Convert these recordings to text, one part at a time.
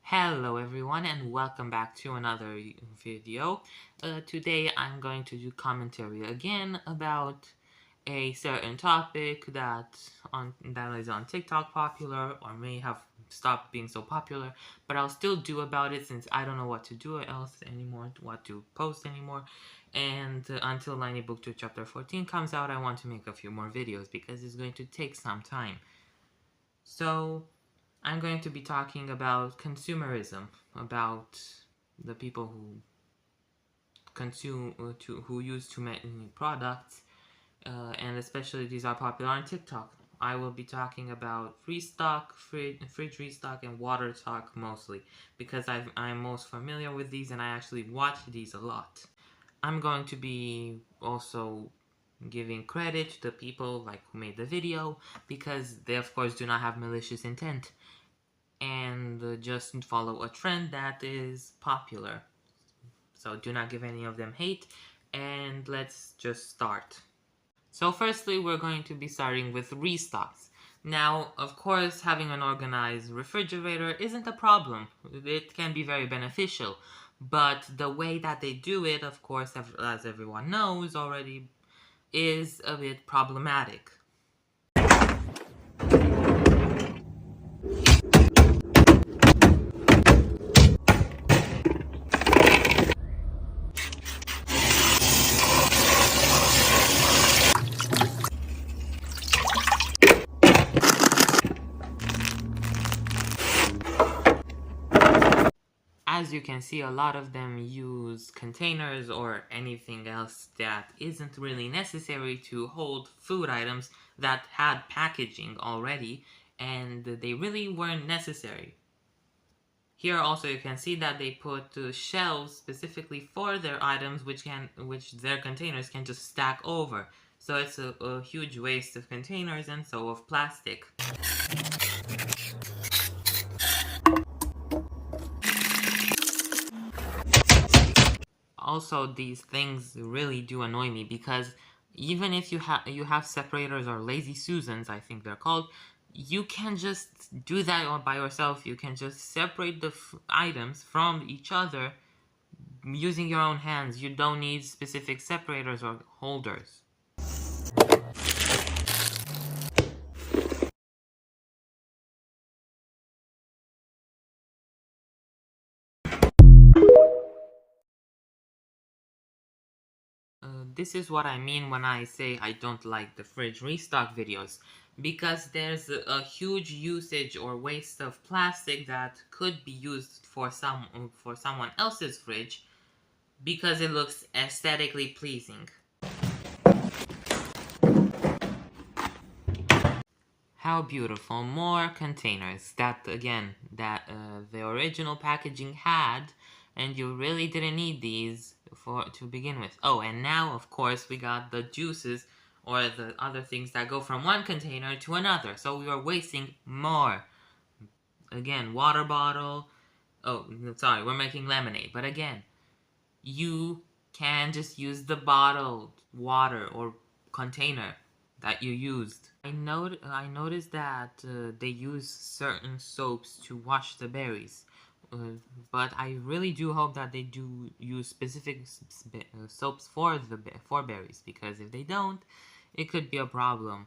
Hello everyone and welcome back to another video. Today I'm going to do commentary again about a certain topic that is on TikTok popular or may have stopped being so popular, but I'll still do about it since I don't know what to do else anymore, what to post anymore. And until 90 Book 2 Chapter 14 comes out, I want to make a few more videos because it's going to take some time. So I'm going to be talking about consumerism, about the people who consume, who use too many products, and especially these are popular on TikTok. I will be talking about Restock, fridge Restock, and water talk mostly, because I'm most familiar with these and I actually watch these a lot. I'm going to be also giving credit to the people who made the video, because they of course do not have malicious intent and just follow a trend that is popular. So do not give any of them hate, and let's just start. So firstly, we're going to be starting with restocks. Now, of course, having an organized refrigerator isn't a problem. It can be very beneficial, but the way that they do it, of course, as everyone knows already, is a bit problematic. As you can see, a lot of them use containers or anything else that isn't really necessary to hold food items that had packaging already, and they really weren't necessary. Here also you can see that they put shelves specifically for their items which their containers can just stack over. So it's a huge waste of containers and so of plastic. Also, these things really do annoy me because even if you have separators or lazy susans, I think they're called, you can just do that by yourself. You can just separate the items from each other using your own hands. You don't need specific separators or holders. This is what I mean when I say I don't like the fridge restock videos, because there's a huge usage or waste of plastic that could be used for someone else's fridge because it looks aesthetically pleasing. How beautiful. More containers that the original packaging had, and you really didn't need these to begin with. Oh, and now of course we got the juices or the other things that go from one container to another, so we are wasting more. Again, water bottle. Oh, sorry, we're making lemonade, but again, you can just use the bottled water or container that you used. I noticed that they use certain soaps to wash the berries, but I really do hope that they do use specific soaps for berries, because if they don't, it could be a problem.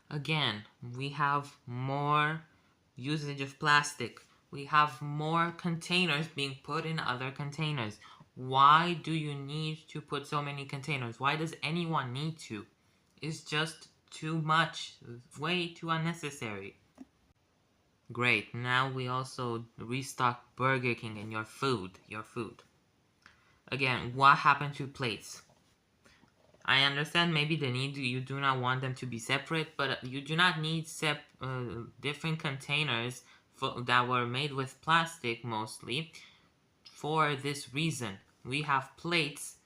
Again, we have more usage of plastic. We have more containers being put in other containers. Why do you need to put so many containers? Why does anyone need to? It's just too much. Way too unnecessary. Great, now we also restock Burger King and your food. Again, what happened to plates? I understand maybe the need, you do not want them to be separate, but you do not need different containers that were made with plastic mostly for this reason. We have plates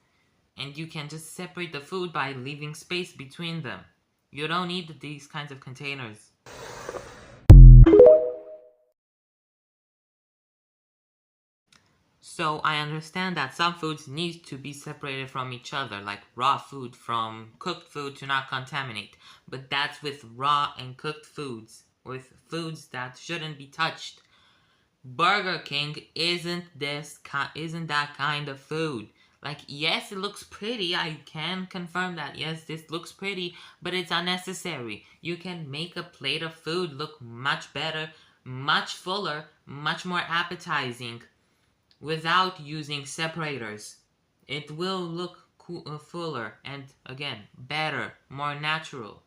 and you can just separate the food by leaving space between them. You don't need these kinds of containers. So I understand that some foods need to be separated from each other, like raw food from cooked food to not contaminate. But that's with raw and cooked foods, with foods that shouldn't be touched. Burger King isn't that kind of food. Like, yes, it looks pretty. I can confirm that. Yes, this looks pretty, but it's unnecessary. You can make a plate of food look much better, much fuller, much more appetizing without using separators. It will look fuller and, again, better, more natural.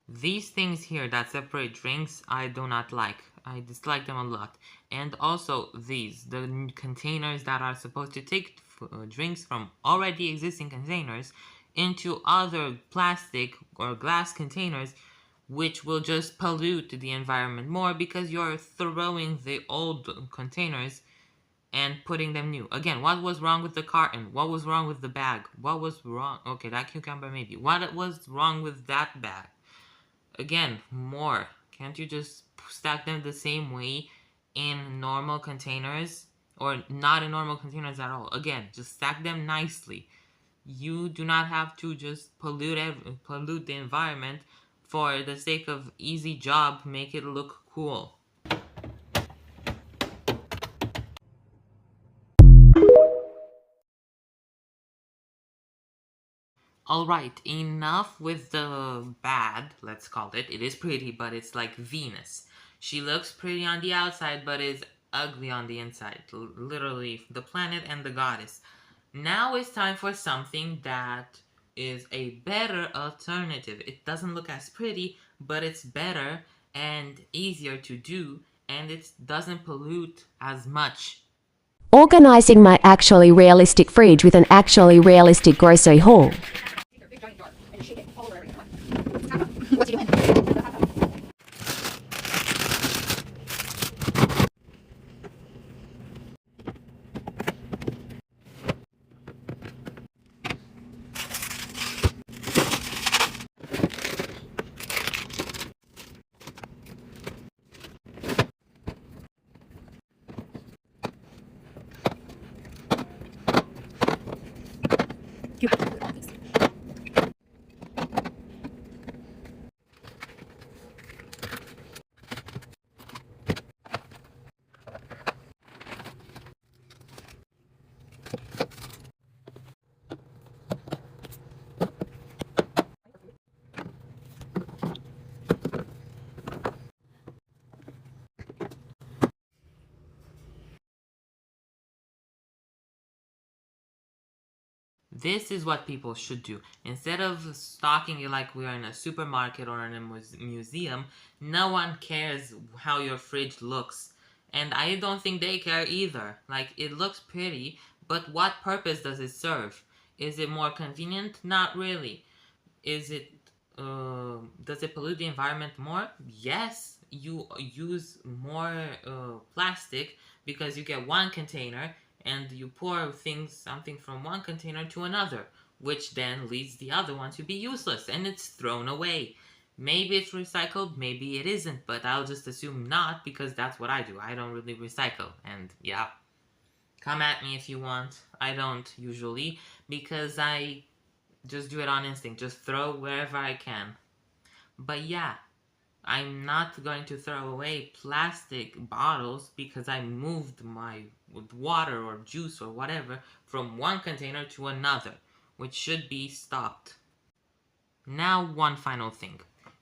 These things here that separate drinks, I do not like. I dislike them a lot. And also the containers that are supposed to take drinks from already existing containers into other plastic or glass containers, which will just pollute the environment more because you're throwing the old containers and putting them new. Again, what was wrong with the carton? What was wrong with the bag? What was wrong? Okay, that cucumber maybe. What was wrong with that bag? Again, more. Can't you just stack them the same way in normal containers? Or not in normal containers at all. Again, just stack them nicely. You do not have to just pollute the environment for the sake of easy job, make it look cool. Alright, enough with the bad, let's call it. It is pretty, but it's like Venus. She looks pretty on the outside, but is ugly on the inside. Literally, the planet and the goddess. Now it's time for something that is a better alternative. It doesn't look as pretty, but it's better and easier to do, and it doesn't pollute as much. Organizing my actually realistic fridge with an actually realistic grocery haul. What's he doing? You have to do all this. This is what people should do. Instead of stocking it like we are in a supermarket or in a museum, no one cares how your fridge looks. And I don't think they care either. Like, it looks pretty, but what purpose does it serve? Is it more convenient? Not really. Is it, does it pollute the environment more? Yes, you use more plastic because you get one container and you pour something from one container to another, which then leads the other one to be useless and it's thrown away. Maybe it's recycled, maybe it isn't, but I'll just assume not because that's what I do. I don't really recycle, and yeah. Come at me if you want. I don't usually, because I just do it on instinct. Just throw wherever I can. But yeah, I'm not going to throw away plastic bottles because I moved my water or juice or whatever from one container to another, which should be stopped. Now, one final thing.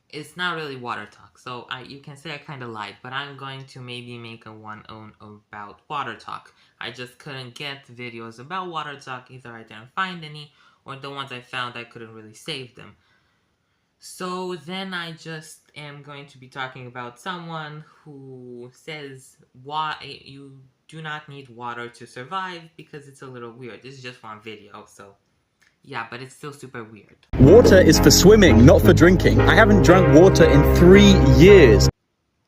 It's not really water talk, so you can say I kind of lied, but I'm going to maybe make one about water talk. I just couldn't get videos about water talk. Either I didn't find any, or the ones I found I couldn't really save them. So then I just am going to be talking about someone who says why you do not need water to survive because it's a little weird. This is just one video, so yeah, but it's still super weird. Water is for swimming, not for drinking. I haven't drunk water in 3 years.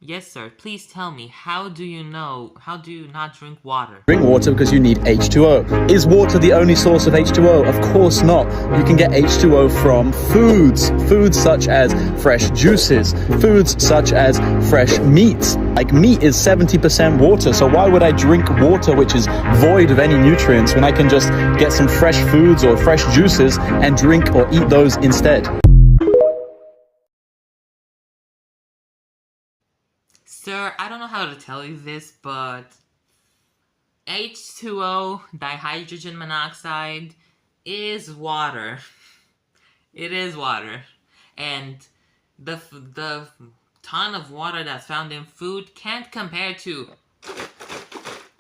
Yes, sir. Please tell me, how do you not drink water? Drink water because you need H2O. Is water the only source of H2O? Of course not. You can get H2O from foods. Foods such as fresh juices. Foods such as fresh meats. Like meat is 70% water, so why would I drink water which is void of any nutrients when I can just get some fresh foods or fresh juices and drink or eat those instead? Sir, I don't know how to tell you this, but H2O, dihydrogen monoxide, is water. It is water. And the ton of water that's found in food can't compare to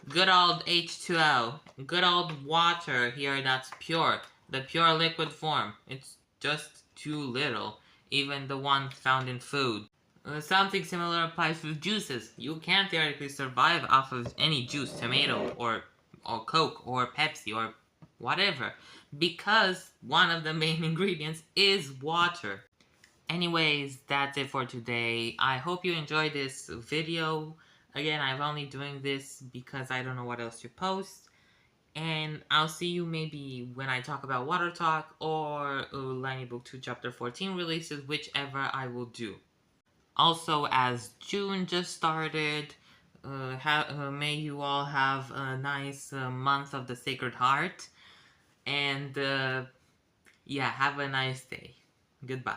good old H2O, good old water here that's pure, the pure liquid form. It's just too little, even the one found in food. Something similar applies with juices. You can theoretically survive off of any juice, tomato, or Coke, or Pepsi, or whatever, because one of the main ingredients is water. Anyways, that's it for today. I hope you enjoyed this video. Again, I'm only doing this because I don't know what else to post. And I'll see you maybe when I talk about Water Talk or Lightning Book 2 Chapter 14 releases, whichever I will do. Also, as June just started, may you all have a nice month of the Sacred Heart. And yeah, have a nice day. Goodbye.